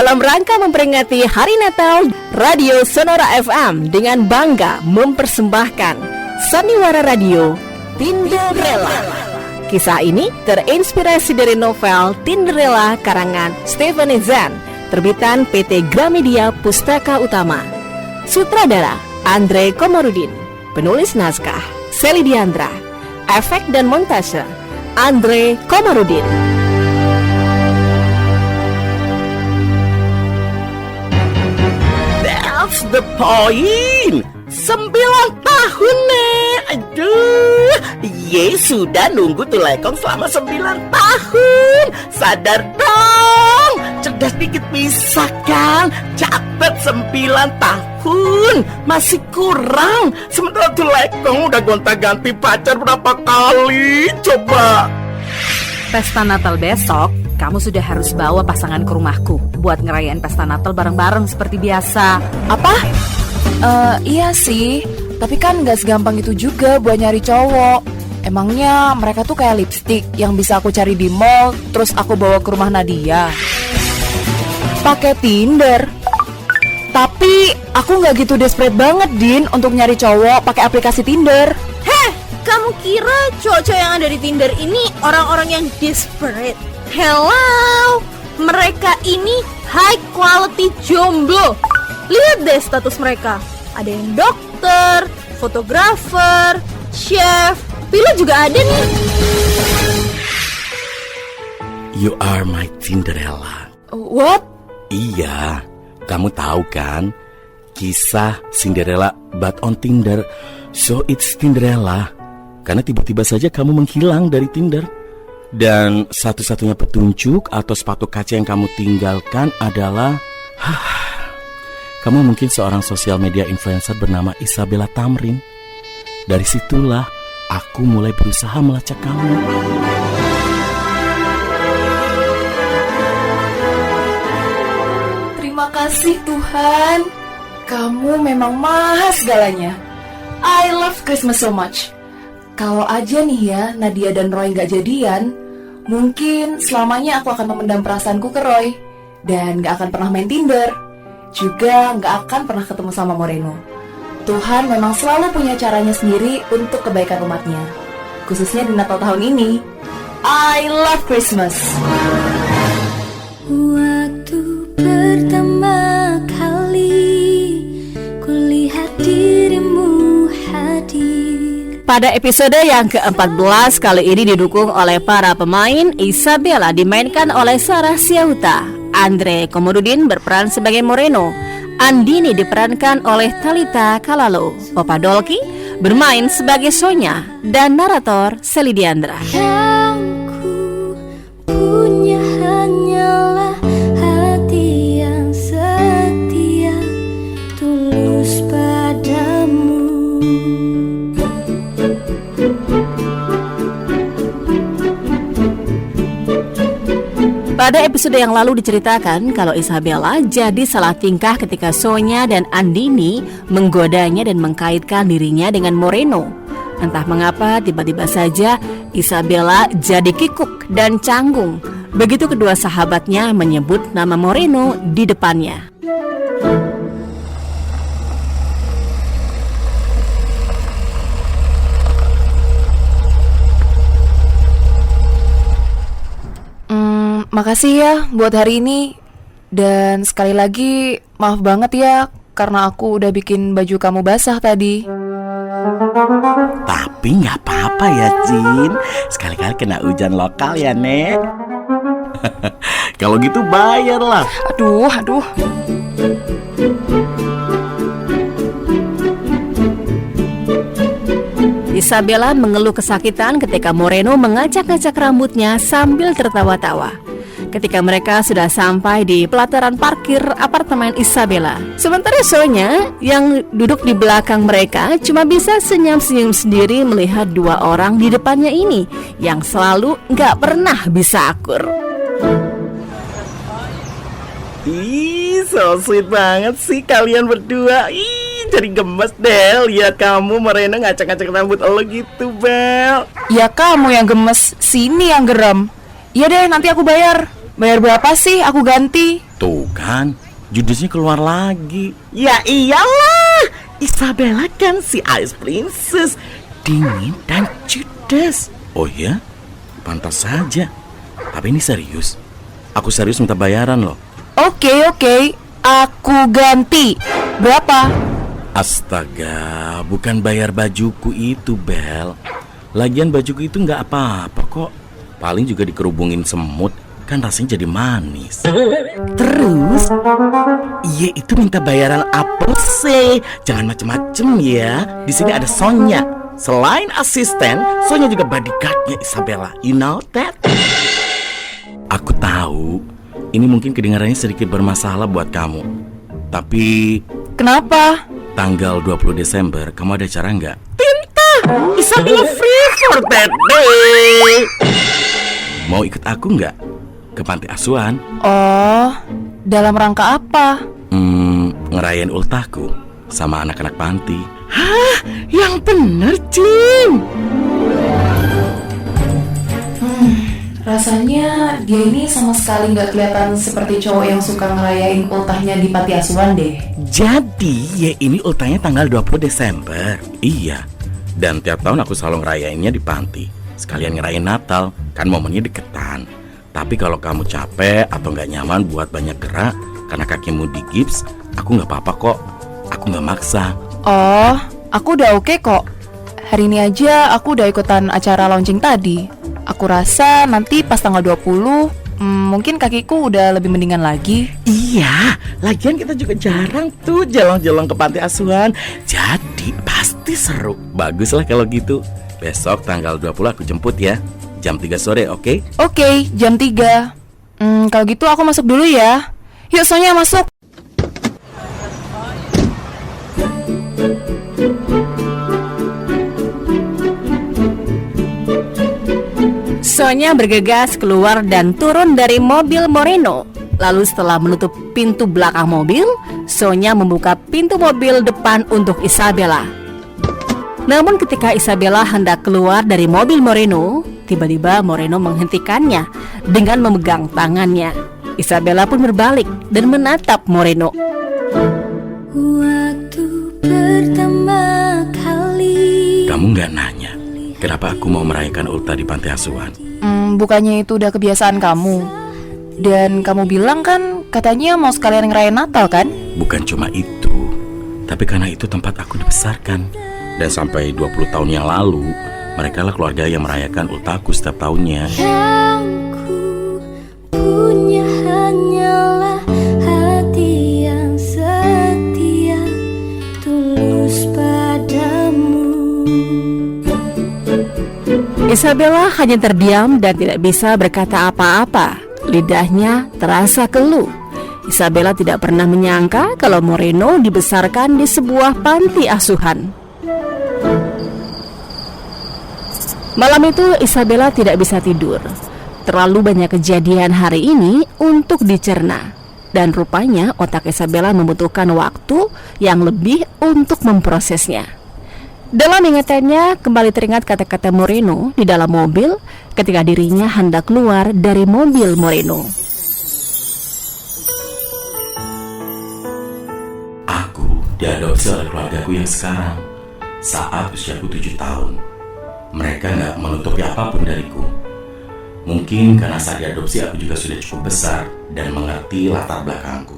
Dalam rangka memperingati Hari Natal, Radio Sonora FM dengan bangga mempersembahkan Sandiwara Radio Tinderella. Kisah ini terinspirasi dari novel Tinderella karangan Stephen Zahn, terbitan PT Gramedia Pustaka Utama. Sutradara Andre Komarudin, penulis naskah Seli Diandra, efek dan montase Andre Komarudin. That's the point. 9 tahun, Nek. Aduh, sudah nunggu tuh lekong selama 9 tahun. Sadar dong, cerdas dikit bisa kan? Catat 9 tahun, masih kurang. Sementara tuh lekong udah gonta-ganti pacar berapa kali, coba. Pesta Natal besok, kamu sudah harus bawa pasangan ke rumahku buat ngerayain pesta Natal bareng-bareng seperti biasa. Apa? Iya sih, tapi kan gak segampang itu juga buat nyari cowok. Emangnya mereka tuh kayak lipstick yang bisa aku cari di mall, terus aku bawa ke rumah Nadia. Pakai Tinder. Tapi aku gak gitu desperate banget, Din, untuk nyari cowok pakai aplikasi Tinder. Heh, kamu kira cowok-cowok yang ada di Tinder ini orang-orang yang desperate? Hello, mereka ini high quality jomblo. Lihat deh status mereka. Ada yang dokter, fotografer, chef, pilot juga ada nih. You are my Tinderella. What? Iya, kamu tahu kan kisah Cinderella but on Tinder. So it's Tinderella. Karena tiba-tiba saja kamu menghilang dari Tinder. Dan satu-satunya petunjuk atau sepatu kaca yang kamu tinggalkan adalah kamu mungkin seorang sosial media influencer bernama Isabella Tamrin. Dari situlah aku mulai berusaha melacak kamu. Terima kasih Tuhan, kamu memang maha segalanya. I love Christmas so much. Kalau aja nih ya Nadia dan Roy gak jadian, mungkin selamanya aku akan memendam perasaanku ke Roy dan gak akan pernah main Tinder. Juga gak akan pernah ketemu sama Moreno. Tuhan memang selalu punya caranya sendiri untuk kebaikan umatnya. Khususnya di Natal tahun ini. I love Christmas. Waktu pertama kali kulihat dirimu hadir. Pada episode yang ke-14 kali ini didukung oleh para pemain. Isabella dimainkan oleh Sarah Siauta, Andre Komarudin berperan sebagai Moreno, Andini diperankan oleh Thalita Kalalo, Opa Dolki bermain sebagai Sonya, dan narator Seli Diandra. Yang ku punya hanyalah hati yang setia, tulus padamu. Pada episode yang lalu diceritakan kalau Isabella jadi salah tingkah ketika Sonya dan Andini menggodanya dan mengkaitkan dirinya dengan Moreno. Entah mengapa tiba-tiba saja Isabella jadi kikuk dan canggung begitu kedua sahabatnya menyebut nama Moreno di depannya. Makasih ya buat hari ini. Dan sekali lagi maaf banget ya karena aku udah bikin baju kamu basah tadi. Tapi gak apa-apa ya, Jin. Sekali-kali kena hujan lokal ya, Nek. Kalau gitu bayarlah. Aduh. Isabella mengeluh kesakitan ketika Moreno mengacak-ngacak rambutnya sambil tertawa-tawa. Ketika mereka sudah sampai di pelataran parkir apartemen Isabella, sementara Sonya yang duduk di belakang mereka cuma bisa senyum-senyum sendiri melihat dua orang di depannya ini yang selalu gak pernah bisa akur. Ih, so sweet banget sih kalian berdua. Ih, jadi gemes deh lihat kamu Moreno ngacak-ngacak rambut lo gitu, Bel. Ya kamu yang gemes, sini yang geram. Iya deh, nanti aku bayar. Bayar berapa sih? Aku ganti. Tuh kan, judesnya keluar lagi. Ya iyalah, Isabella kan si Ice Princess, dingin dan judes. Oh ya? Pantas saja. Tapi ini serius. Aku serius minta bayaran loh. Oke, aku ganti. Berapa? Astaga, bukan bayar bajuku itu, Bel. Lagian bajuku itu nggak apa-apa kok. Paling juga dikerubungin semut, kan rasanya jadi manis. Terus, iya itu minta bayaran apa sih? Jangan macem-macem ya. Di sini ada Sonya. Selain asisten, Sonya juga bodyguardnya Isabella. You know that? Aku tahu, ini mungkin kedengarannya sedikit bermasalah buat kamu. Tapi Kenapa? tanggal 20 Desember kamu ada acara nggak? Isabella free for that day. Mau ikut aku nggak ke panti asuhan? Oh, dalam rangka apa? Ngerayain ultahku sama anak-anak panti. Hah? Yang bener, Cing. Rasanya dia ini sama sekali nggak kelihatan seperti cowok yang suka ngerayain ultahnya di panti asuhan deh. Jadi ya ini ultahnya tanggal 20 Desember. Iya. Dan tiap tahun aku selalu ngerayainnya di panti. Sekalian ngerayain Natal, kan momennya deketan. Tapi kalau kamu capek atau nggak nyaman buat banyak gerak karena kakimu digips, aku nggak apa-apa kok. Aku nggak maksa. Oh, aku udah oke kok. Hari ini aja aku udah ikutan acara launching tadi. Aku rasa nanti pas tanggal 20, mungkin kakiku udah lebih mendingan lagi. Iya, lagian kita juga jarang tuh jalan-jalan ke panti asuhan. Jadi pasti seru. Baguslah kalau gitu. Besok tanggal 20 aku jemput ya. Jam 3 sore, oke? Oke, jam 3. Kalau gitu aku masuk dulu ya. Yuk Sonya masuk. Sonya bergegas keluar dan turun dari mobil Moreno. Lalu setelah menutup pintu belakang mobil, Sonya membuka pintu mobil depan untuk Isabella. Namun ketika Isabella hendak keluar dari mobil Moreno, tiba-tiba Moreno menghentikannya dengan memegang tangannya. Isabella pun berbalik dan menatap Moreno. Waktu pertama kali. Kamu nggak nanya kenapa aku mau merayakan ultah di panti asuhan? Bukannya itu udah kebiasaan kamu. Dan kamu bilang kan katanya mau sekalian ngerayain Natal kan? Bukan cuma itu, tapi karena itu tempat aku dibesarkan. Dan sampai 20 tahun yang lalu, mereka lah keluarga yang merayakan ultahku setiap tahunnya. Yang ku punya hanyalah hati yang setia, tulus padamu. Isabella hanya terdiam dan tidak bisa berkata apa-apa. Lidahnya terasa keluh. Isabella tidak pernah menyangka kalau Moreno dibesarkan di sebuah panti asuhan. Malam itu Isabella tidak bisa tidur. Terlalu banyak kejadian hari ini untuk dicerna. Dan rupanya otak Isabella membutuhkan waktu yang lebih untuk memprosesnya. Dalam ingatannya kembali teringat kata-kata Moreno di dalam mobil ketika dirinya hendak keluar dari mobil Moreno. Aku diadopsi oleh keluargaku yang sekarang saat usiaku 7 tahun. Mereka nggak menutupi apapun dariku. Mungkin karena saat diadopsi aku juga sudah cukup besar dan mengerti latar belakangku.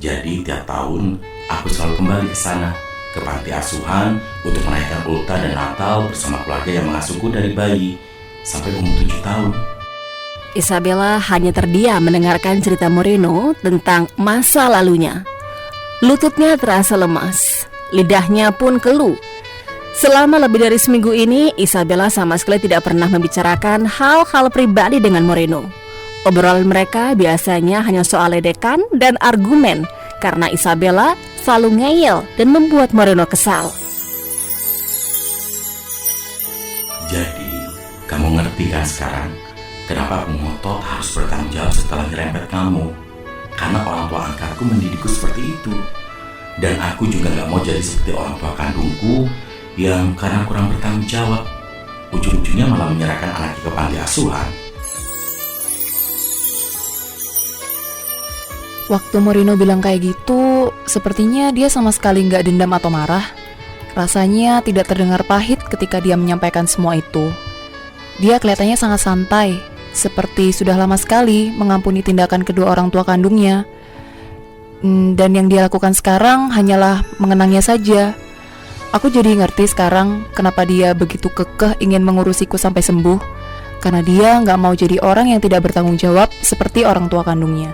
Jadi tiap tahun aku selalu kembali ke sana, ke panti asuhan untuk merayakan ultah dan Natal bersama keluarga yang mengasuhku dari bayi sampai umur 7 tahun. Isabella hanya terdiam mendengarkan cerita Moreno tentang masa lalunya. Lututnya terasa lemas, lidahnya pun keluh. Selama lebih dari seminggu ini, Isabella sama sekali tidak pernah membicarakan hal-hal pribadi dengan Moreno. Obrolan mereka biasanya hanya soal ledekan dan argumen, karena Isabella selalu ngeyel dan membuat Moreno kesal. Jadi, kamu ngerti kan sekarang kenapa aku ngotot harus bertanggung jawab setelah nyerempet kamu? Karena orang tua angkatku mendidikku seperti itu. Dan aku juga gak mau jadi seperti orang tua kandungku yang karena kurang bertanggung jawab, ujung-ujungnya malah menyerahkan anaknya ke panti asuhan. Waktu Morino bilang kayak gitu, sepertinya dia sama sekali nggak dendam atau marah. Rasanya tidak terdengar pahit ketika dia menyampaikan semua itu. Dia kelihatannya sangat santai, seperti sudah lama sekali mengampuni tindakan kedua orang tua kandungnya. Dan yang dia lakukan sekarang hanyalah mengenangnya saja. Aku jadi ngerti sekarang kenapa dia begitu kekeh ingin mengurusiku sampai sembuh. Karena dia nggak mau jadi orang yang tidak bertanggung jawab seperti orang tua kandungnya.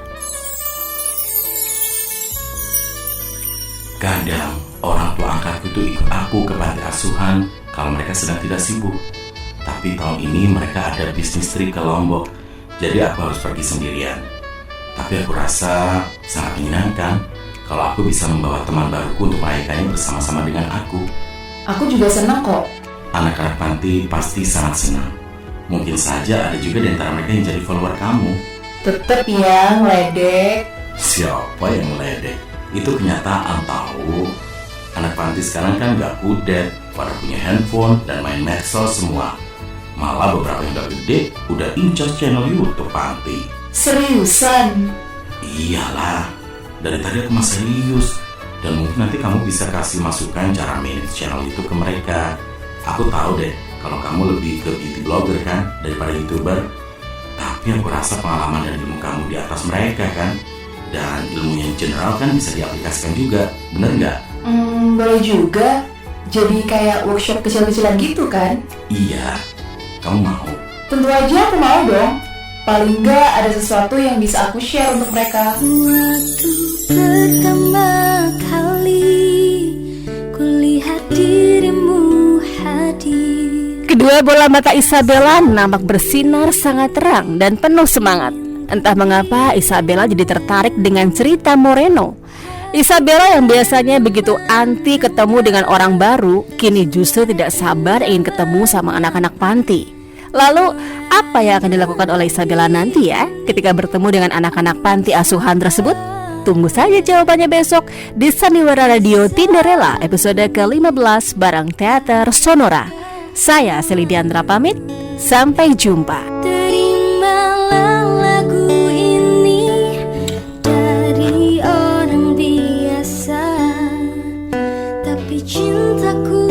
Kadang orang tua angkatku itu ikut aku ke panti asuhan kalau mereka sedang tidak sibuk. Tapi tahun ini mereka ada bisnis trip ke Lombok, jadi aku harus pergi sendirian. Tapi aku rasa sangat menyenangkan kalau aku bisa membawa teman baruku untuk merayakannya bersama-sama dengan aku. Aku juga senang kok. Anak-anak panti pasti sangat senang. Mungkin saja ada juga di antara mereka yang jadi follower kamu. Tetep ya, ngeledek. Siapa yang meledek? Itu kenyataan tahu. Anak panti sekarang kan gak kudet, pada punya handphone dan main medsos semua. Malah beberapa yang udah gede udah incas channel YouTube panti. Seriusan? Iyalah, dari tadi aku masih serius. Dan mungkin nanti kamu bisa kasih masukan cara manage channel itu ke mereka. Aku tahu deh kalau kamu lebih ke beauty blogger kan daripada YouTuber. Tapi aku rasa pengalaman dan ilmu kamu di atas mereka kan. Dan ilmu yang general kan bisa diaplikasikan juga, bener nggak? Boleh juga. Jadi kayak workshop kecil-kecilan gitu kan? Iya, kamu mau? Tentu aja aku mau dong. Paling nggak ada sesuatu yang bisa aku share untuk mereka. Waktu pertama kali kulihat dirimu hadir. Kedua bola mata Isabella nampak bersinar sangat terang dan penuh semangat. Entah mengapa Isabella jadi tertarik dengan cerita Moreno. Isabella yang biasanya begitu anti ketemu dengan orang baru, kini justru tidak sabar ingin ketemu sama anak-anak panti. Lalu apa yang akan dilakukan oleh Isabella nanti ya ketika bertemu dengan anak-anak panti asuhan tersebut? Tunggu saja jawabannya besok di Sandiwara Radio Tinderella episode ke-15 bareng Teater Sonora. Saya Seli Diandra pamit, sampai jumpa. Terimalah lagu ini dari orang biasa, tapi cintaku